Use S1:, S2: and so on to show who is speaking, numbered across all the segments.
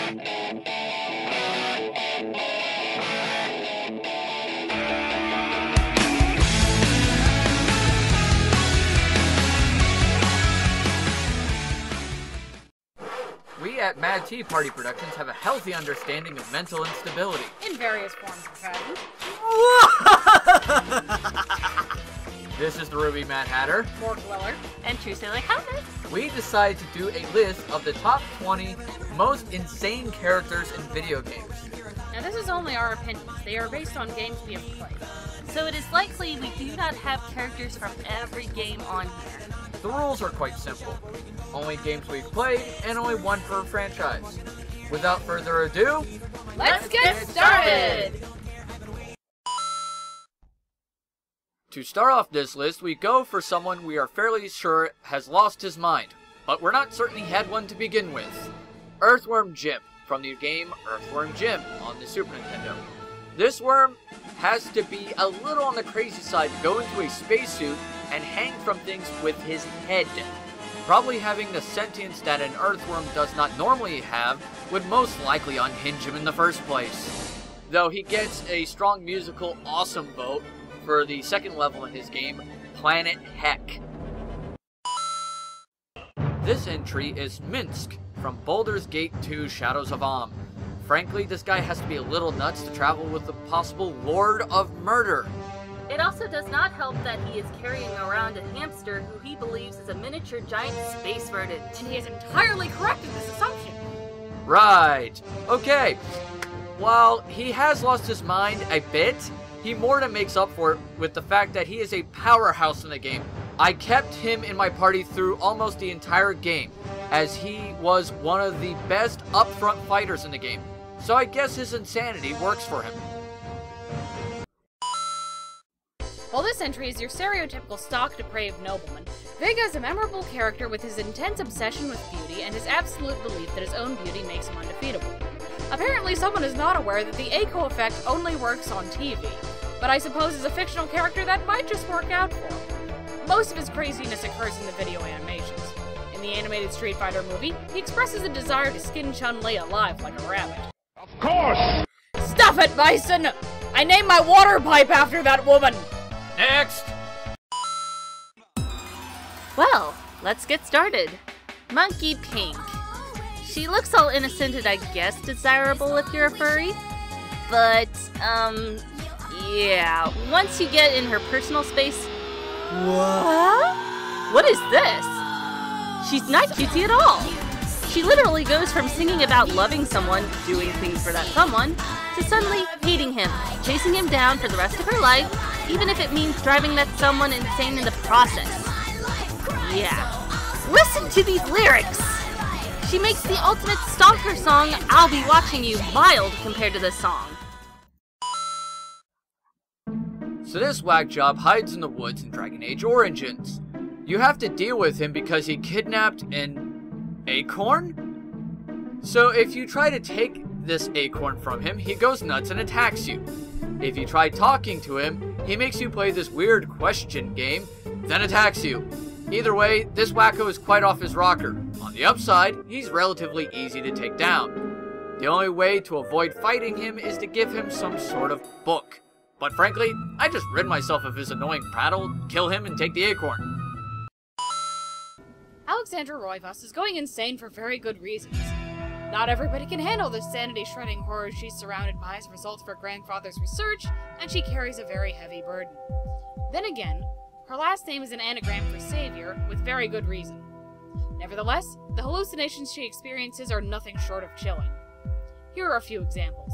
S1: We at Mad Tea Party Productions have a healthy understanding of mental instability.
S2: In various forms of present.
S1: This is the Ruby Mad Hatter.
S2: Morg Dweller.
S3: And True Sailor Comet.
S1: We decided to do a list of the top 20 most insane characters in video games.
S2: Now this is only our opinions. They are based on games we have played.
S3: So it is likely we do not have characters from every game on here.
S1: The rules are quite simple. Only games we've played, and only one per franchise. Without further ado,
S2: let's get started!
S1: To start off this list, we go for someone we are fairly sure has lost his mind, but we're not certain he had one to begin with. Earthworm Jim, from the game Earthworm Jim on the Super Nintendo. This worm has to be a little on the crazy side to go into a spacesuit and hang from things with his head. Probably having the sentience that an earthworm does not normally have would most likely unhinge him in the first place. Though he gets a strong musical awesome vote for the second level in his game, Planet Heck. This entry is Minsk, from Baldur's Gate 2 Shadows of Amn. Frankly, this guy has to be a little nuts to travel with the possible Lord of Murder.
S3: It also does not help that he is carrying around a hamster who he believes is a miniature giant space rodent.
S2: And he is entirely correct in this assumption.
S1: Right. Okay. While he has lost his mind a bit, he more than makes up for it with the fact that he is a powerhouse in the game. I kept him in my party through almost the entire game, as he was one of the best upfront fighters in the game. So I guess his insanity works for him.
S2: While this entry is your stereotypical stock depraved nobleman, Vega is a memorable character with his intense obsession with beauty and his absolute belief that his own beauty makes him undefeatable. Apparently someone is not aware that the echo effect only works on TV, but I suppose as a fictional character that might just work out for him. Most of his craziness occurs in the video animations. In the animated Street Fighter movie, he expresses a desire to skin Chun-Li alive like a rabbit.
S4: Of course!
S2: Stuff it, Bison! I named my water pipe after that woman!
S1: Next!
S3: Well, let's get started. Monkey Pink. She looks all innocent and I guess desirable if you're a furry. But, yeah, once you get in her personal space... What? What is this? She's not cutesy at all. She literally goes from singing about loving someone, doing things for that someone, to suddenly hating him, chasing him down for the rest of her life, even if it means driving that someone insane in the process. Yeah. Listen to these lyrics! She makes the ultimate stalker song, I'll Be Watching You, mild compared to this song.
S1: So this whack job hides in the woods in Dragon Age Origins. You have to deal with him because he kidnapped an acorn? So if you try to take this acorn from him, he goes nuts and attacks you. If you try talking to him, he makes you play this weird question game, then attacks you. Either way, this wacko is quite off his rocker. On the upside, he's relatively easy to take down. The only way to avoid fighting him is to give him some sort of book. But frankly, I just rid myself of his annoying prattle, kill him, and take the acorn.
S2: Alexandra Roy Voss is going insane for very good reasons. Not everybody can handle the sanity-shredding horror she's surrounded by as a result of her grandfather's research, and she carries a very heavy burden. Then again, her last name is an anagram for savior, with very good reason. Nevertheless, the hallucinations she experiences are nothing short of chilling. Here are a few examples.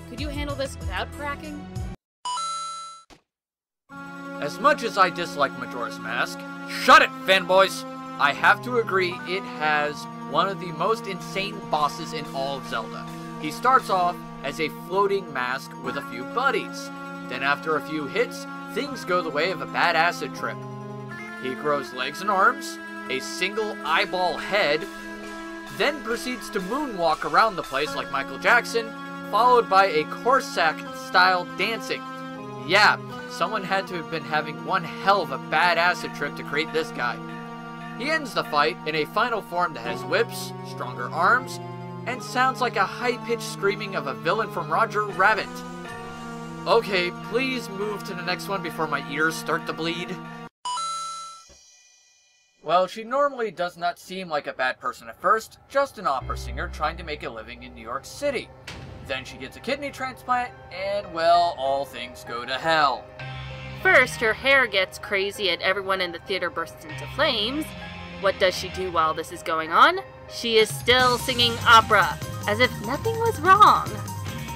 S2: Could you handle this without cracking?
S1: As much as I dislike Majora's Mask, shut it, fanboys! I have to agree it has one of the most insane bosses in all of Zelda. He starts off as a floating mask with a few buddies. Then after a few hits, things go the way of a bad acid trip. He grows legs and arms, a single eyeball head, then proceeds to moonwalk around the place like Michael Jackson, followed by a Corsac-style dancing. Yeah, someone had to have been having one hell of a bad acid trip to create this guy. He ends the fight in a final form that has whips, stronger arms, and sounds like a high-pitched screaming of a villain from Roger Rabbit. Okay, please move to the next one before my ears start to bleed. Well, she normally does not seem like a bad person at first, just an opera singer trying to make a living in New York City. Then she gets a kidney transplant, and well, all things go to hell.
S3: First, her hair gets crazy and everyone in the theater bursts into flames. What does she do while this is going on? She is still singing opera, as if nothing was wrong.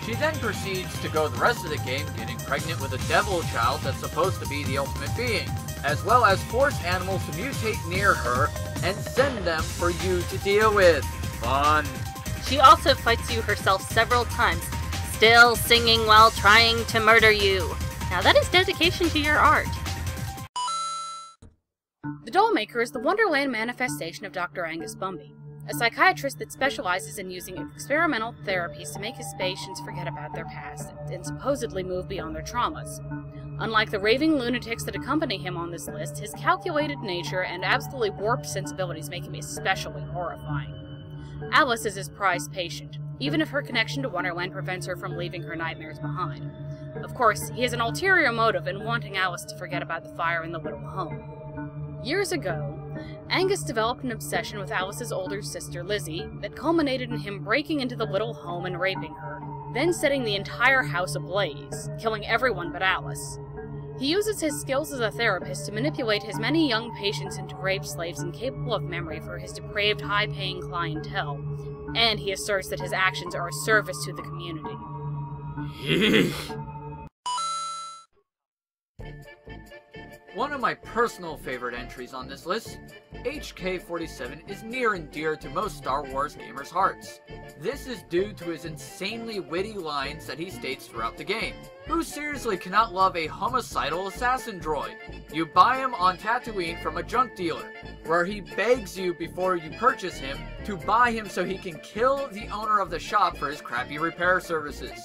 S1: She then proceeds to go the rest of the game getting pregnant with a devil child that's supposed to be the ultimate being, as well as force animals to mutate near her and send them for you to deal with. Fun.
S3: She also fights you herself several times, still singing while trying to murder you. Now that is dedication to your art.
S2: The Dollmaker is the Wonderland manifestation of Dr. Angus Bumby, a psychiatrist that specializes in using experimental therapies to make his patients forget about their past and supposedly move beyond their traumas. Unlike the raving lunatics that accompany him on this list, his calculated nature and absolutely warped sensibilities make him especially horrifying. Alice is his prized patient, even if her connection to Wonderland prevents her from leaving her nightmares behind. Of course, he has an ulterior motive in wanting Alice to forget about the fire in the little home. Years ago, Angus developed an obsession with Alice's older sister, Lizzie, that culminated in him breaking into the little home and raping her, then setting the entire house ablaze, killing everyone but Alice. He uses his skills as a therapist to manipulate his many young patients into rape slaves incapable of memory for his depraved, high-paying clientele, and he asserts that his actions are a service to the community.
S1: One of my personal favorite entries on this list, HK-47 is near and dear to most Star Wars gamers' hearts. This is due to his insanely witty lines that he states throughout the game. Who seriously cannot love a homicidal assassin droid? You buy him on Tatooine from a junk dealer, where he begs you before you purchase him to buy him so he can kill the owner of the shop for his crappy repair services.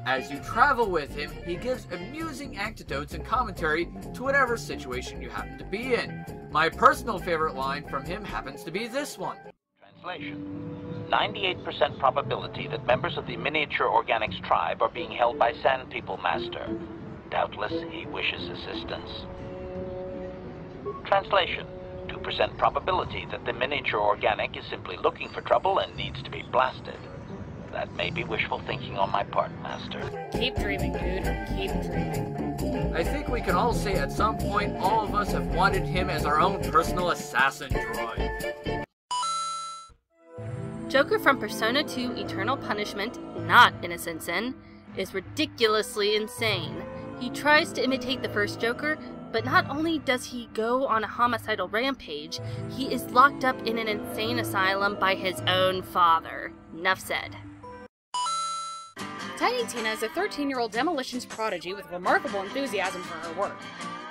S1: As you travel with him, he gives amusing anecdotes and commentary to whatever situation you happen to be in. My personal favorite line from him happens to be this one.
S4: Translation. 98% probability that members of the miniature organics tribe are being held by Sand People Master. Doubtless he wishes assistance. Translation. 2% probability that the miniature organic is simply looking for trouble and needs to be blasted. That may be wishful thinking on my part, Master.
S2: Keep dreaming, dude. Keep dreaming.
S1: I think we can all say at some point all of us have wanted him as our own personal assassin droid.
S3: Joker from Persona 2 Eternal Punishment, not Innocent Sin, is ridiculously insane. He tries to imitate the first Joker, but not only does he go on a homicidal rampage, he is locked up in an insane asylum by his own father. Nuff said.
S2: Tiny Tina is a 13-year-old demolitions prodigy with remarkable enthusiasm for her work.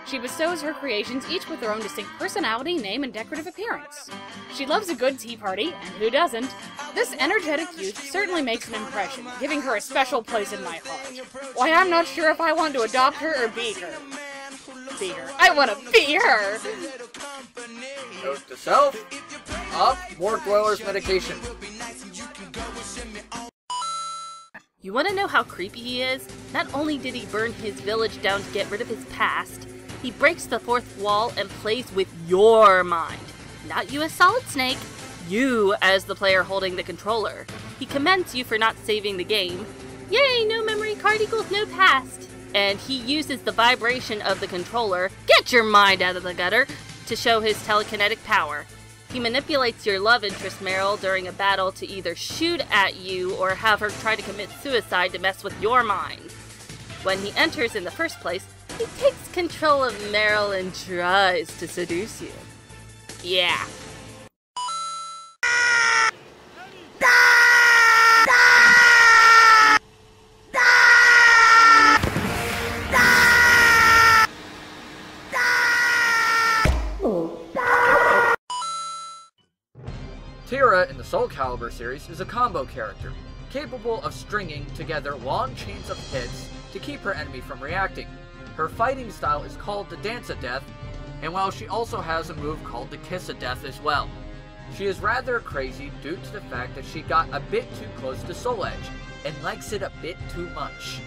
S2: She bestows her creations each with their own distinct personality, name, and decorative appearance. She loves a good tea party, and who doesn't? This energetic youth certainly makes an impression, giving her a special place in my heart. Why, I'm not sure if I want to adopt her or be her. Be her. I want to be her!
S1: Note to self, up, more Dweller's medication.
S3: You want to know how creepy he is? Not only did he burn his village down to get rid of his past, he breaks the fourth wall and plays with your mind. Not you as Solid Snake, you as the player holding the controller. He commends you for not saving the game. Yay, no memory card equals no past. And he uses the vibration of the controller, get your mind out of the gutter, to show his telekinetic power. He manipulates your love interest, Meryl, during a battle to either shoot at you or have her try to commit suicide to mess with your mind. When he enters in the first place, he takes control of Meryl and tries to seduce you. Yeah.
S1: Tira in the Soulcalibur series is a combo character, capable of stringing together long chains of hits to keep her enemy from reacting. Her fighting style is called the Dance of Death, And while she also has a move called the Kiss of Death as well. She is rather crazy due to the fact that she got a bit too close to Soul Edge, and likes it a bit too much.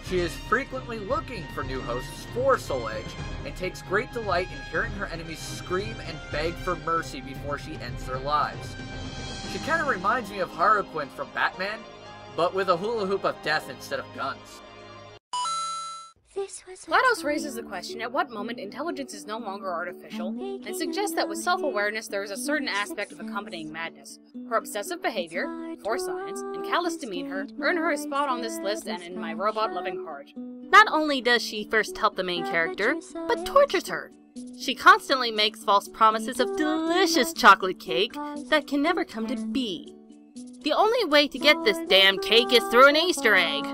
S1: She is frequently looking for new hosts for Soul Edge, and takes great delight in hearing her enemies scream and beg for mercy before she ends their lives. She kind of reminds me of Harlequin from Batman, but with a hula hoop of death instead of guns.
S2: GLaDOS raises the question at what moment intelligence is no longer artificial, and suggests that with self-awareness there is a certain aspect of accompanying madness. Her obsessive behavior, for science, and callous demeanor earn her a spot on this list and in my robot-loving heart.
S3: Not only does she first help the main character, but tortures her. She constantly makes false promises of delicious chocolate cake that can never come to be. The only way to get this damn cake is through an Easter egg.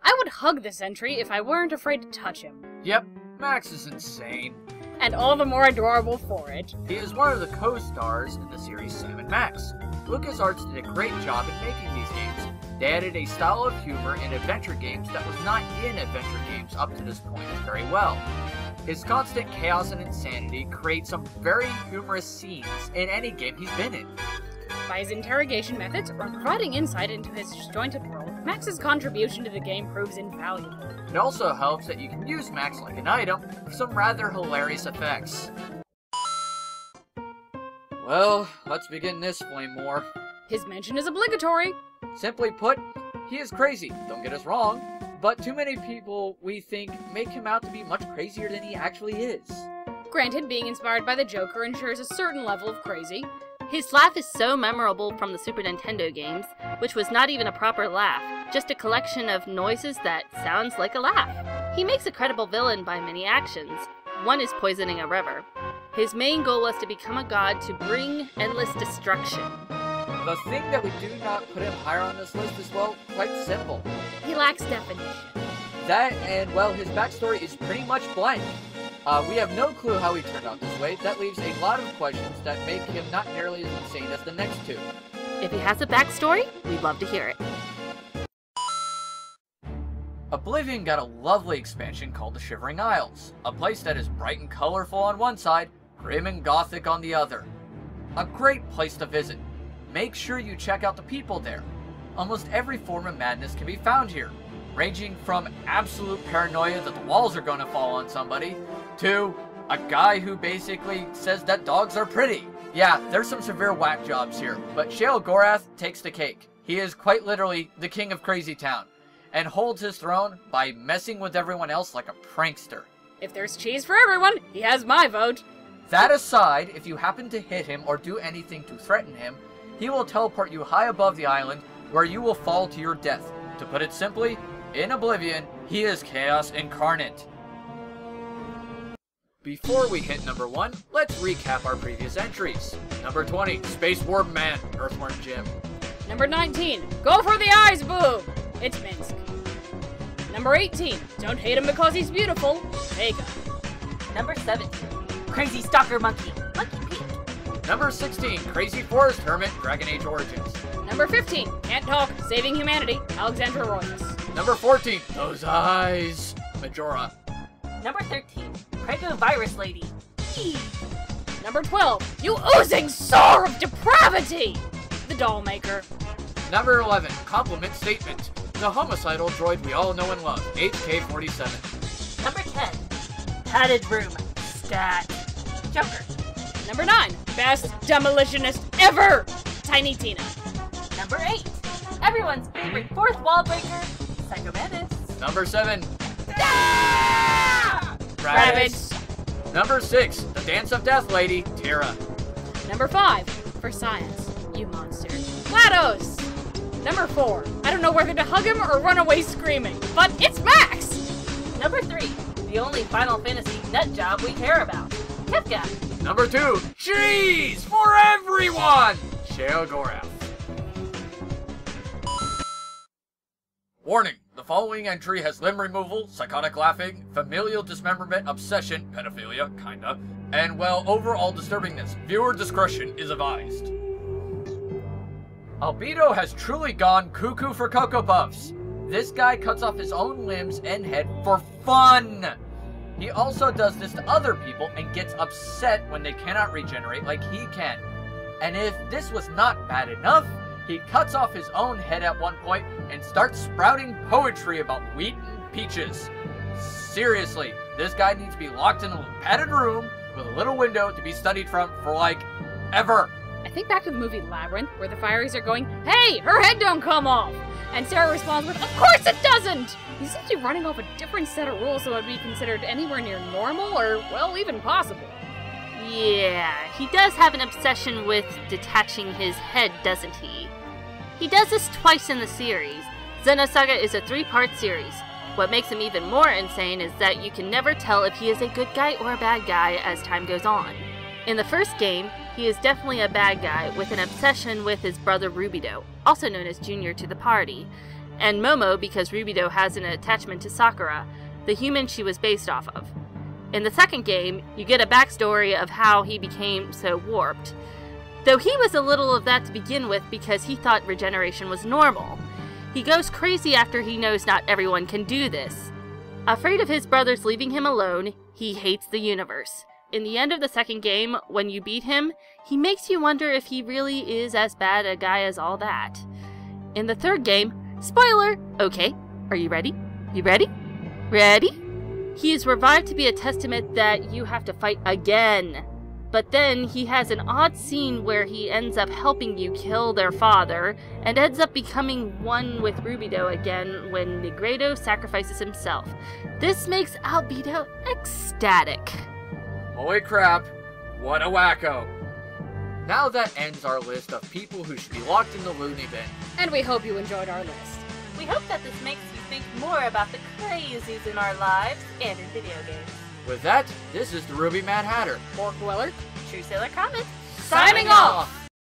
S2: I would hug this entry if I weren't afraid to touch him.
S1: Yep, Max is insane.
S2: And all the more adorable for it.
S1: He is one of the co-stars in the series Sam and Max. LucasArts did a great job in making these games. They added a style of humor in adventure games that was not in adventure games up to this point very well. His constant chaos and insanity create some very humorous scenes in any game he's been in.
S2: By his interrogation methods, or providing insight into his disjointed world, Max's contribution to the game proves invaluable.
S1: It also helps that you can use Max like an item for some rather hilarious effects. Well, let's begin this flame war.
S2: His mention is obligatory.
S1: Simply put, he is crazy, don't get us wrong, but too many people, we think, make him out to be much crazier than he actually is.
S2: Granted, being inspired by the Joker ensures a certain level of crazy.
S3: His laugh is so memorable from the Super Nintendo games, which was not even a proper laugh, just a collection of noises that sounds like a laugh. He makes a credible villain by many actions. One is poisoning a river. His main goal was to become a god to bring endless destruction.
S1: The thing that we do not put him higher on this list is, well, quite simple.
S2: He lacks definition.
S1: That and, well, his backstory is pretty much blank. We have no clue how he turned out this way. That leaves a lot of questions that make him not nearly as insane as the next two.
S3: If he has a backstory, we'd love to hear it.
S1: Oblivion got a lovely expansion called the Shivering Isles, a place that is bright and colorful on one side, grim and gothic on the other. A great place to visit. Make sure you check out the people there. Almost every form of madness can be found here, ranging from absolute paranoia that the walls are going to fall on somebody, to a guy who basically says that dogs are pretty. Yeah, there's some severe whack jobs here, but Shale Gorath takes the cake. He is quite literally the king of Crazy Town, and holds his throne by messing with everyone else like a prankster.
S2: If there's cheese for everyone, he has my vote.
S1: That aside, if you happen to hit him or do anything to threaten him, he will teleport you high above the island, where you will fall to your death. To put it simply, in Oblivion, he is Chaos Incarnate. Before we hit number 1, let's recap our previous entries. Number 20, Space Warp Man, Earthworm Jim.
S2: Number 19, go for the eyes, boo! It's Minsk. Number 18, don't hate him because he's beautiful, Vega.
S3: Number 17, Crazy Stalker Monkey, Monkey Peak.
S1: Number 16, Crazy Forest Hermit, Dragon Age Origins.
S2: Number 15, can't talk, saving humanity, Alexandra Roy Voss.
S1: Number 14, those eyes, Majora.
S3: Number 13, Prego Virus Lady.
S2: Number 12, you oozing sore of depravity, the Dollmaker.
S1: Number 11, Compliment Statement, the homicidal droid we all know and love, HK-47.
S3: Number 10, Padded Room, Stat, Joker.
S2: Number 9, best demolitionist ever, Tiny Tina.
S3: Number 8, everyone's favorite fourth wall breaker, Psycho Mantis.
S1: Number 7,
S2: Rabbits.
S1: Number 6, the Dance of Death Lady, Tira.
S2: Number 5, for science, you monster, GLaDOS. Number 4, I don't know whether to hug him or run away screaming, but it's Max.
S3: Number 3, the only Final Fantasy nut job we care about, Kefka.
S1: Number 2, cheese for everyone, Shale Gorath. Warning, the following entry has limb removal, psychotic laughing, familial dismemberment, obsession, pedophilia, kinda, and, well, overall disturbingness. Viewer discretion is advised. Albedo has truly gone cuckoo for Cocoa Puffs. This guy cuts off his own limbs and head for fun. he also does this to other people and gets upset when they cannot regenerate like he can. And if this was not bad enough, he cuts off his own head at one point and starts sprouting poetry about wheat and peaches. Seriously, this guy needs to be locked in a padded room with a little window to be studied from for like ever.
S2: I think back to the movie Labyrinth, where the fireys are going, "Hey, her head don't come off!" And Sarah responds with, "Of course it doesn't!" He seems to be running off a different set of rules that would be considered anywhere near normal or, well, even possible.
S3: Yeah, he does have an obsession with detaching his head, doesn't he? He does this twice in the series. Xenosaga is a 3-part series. What makes him even more insane is that you can never tell if he is a good guy or a bad guy as time goes on. In the first game, he is definitely a bad guy with an obsession with his brother Rubido, also known as Junior to the party, and Momo because Rubido has an attachment to Sakura, the human she was based off of. In the second game, you get a backstory of how he became so warped, though he was a little of that to begin with because he thought regeneration was normal. He goes crazy after he knows not everyone can do this. Afraid of his brothers leaving him alone, he hates the universe. In the end of the second game, when you beat him, he makes you wonder if he really is as bad a guy as all that. In the third game, spoiler! Okay, are you ready? You ready? Ready? He is revived to be a testament that you have to fight again. But then he has an odd scene where he ends up helping you kill their father, and ends up becoming one with Rubido again when Negredo sacrifices himself. This makes Albedo ecstatic.
S1: Holy crap, what a wacko. Now that ends our list of people who should be locked in the loony bin.
S2: And we hope you enjoyed our list.
S3: We hope that this makes you think more about the crazies in our lives and in video games.
S1: With that, this is the Ruby Mad Hatter.
S2: Orc Dweller.
S3: True Sailor Comet.
S2: Signing off!